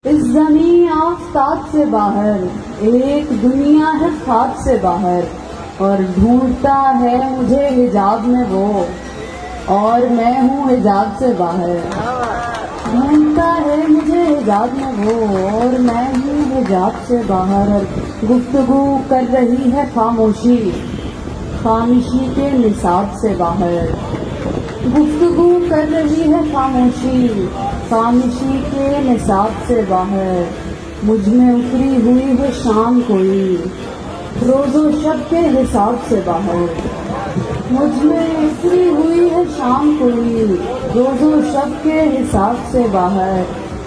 اس زمین آفتاب سے باہر ایک دنیا ہے خواب سے باہر، اور ڈھونڈتا ہے مجھے حجاب میں وہ، اور میں ہوں حجاب سے باہر۔ ڈھونڈتا ہے مجھے حجاب میں وہ، اور میں ہوں حجاب سے باہر، اور گفتگو کر رہی ہے خاموشی، خاموشی کے نصاب سے باہر۔ گفتگو کر رہی ہے خاموشی، خاموشی کے نصاب سے باہر۔ مجھ میں اتری ہوئی ہے شام کوئی، روز و شب کے حساب سے باہر۔ مجھ میں اتری ہوئی ہے شام کوئی، روز و شب کے حساب سے باہر،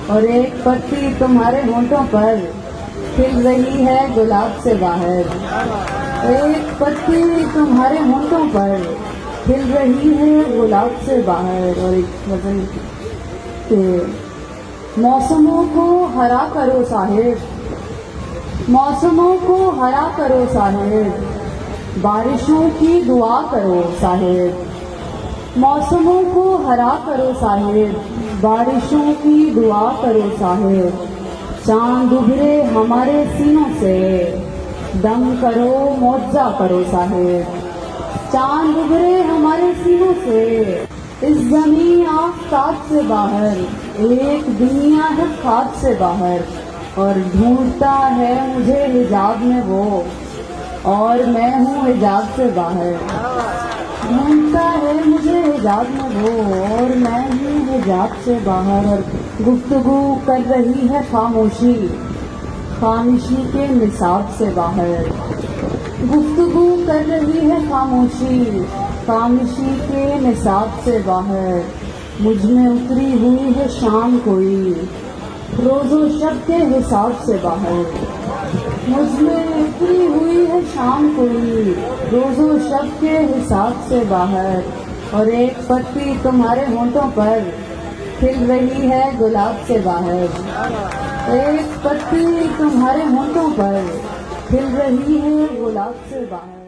اور ایک پتی تمہارے ہونٹوں پر کھل رہی ہے گلاب سے باہر۔ ایک پتی تمہارے ہونٹوں پر کھل رہی ہے گلاب سے باہر۔ اور ایک غزل کہ موسموں کو ہرا کرو صاحب، موسموں کو ہرا کرو صاحب، بارشوں کی دعا کرو صاحب۔ موسموں کو ہرا کرو صاحب، بارشوں کی دعا کرو صاحب۔ چاند ابھرے ہمارے سینوں سے، دم کرو معجزہ کرو صاحب۔ چاند ابھرے ہمارے سینوں سے، اس زمین آفتاب سے باہر ایک دنیا ہے خواب سے باہر، اور ڈھونڈتا ہے مجھے حجاب میں وہ، اور میں ہوں حجاب سے باہر۔ ڈھونڈتا ہے مجھے حجاب میں وہ، اور میں ہوں حجاب سے باہر، اور گفتگو کر رہی ہے خاموشی، خاموشی کے نصاب سے باہر۔ گفتگو کر رہی ہے خاموشی، خاموشی کے نصاب سے باہر۔ مجھ میں اتری ہوئی ہے شام کوئی، روز و شب کے حساب سے باہر۔ مجھ میں اتری ہوئی ہے شام کوئی، روز و شب کے حساب سے باہر، اور ایک پتی تمہارے ہونٹوں پر کھل رہی ہے گلاب سے باہر۔ ایک پتی تمہارے ہونٹوں پر کھل رہی ہے گلاب سے باہر۔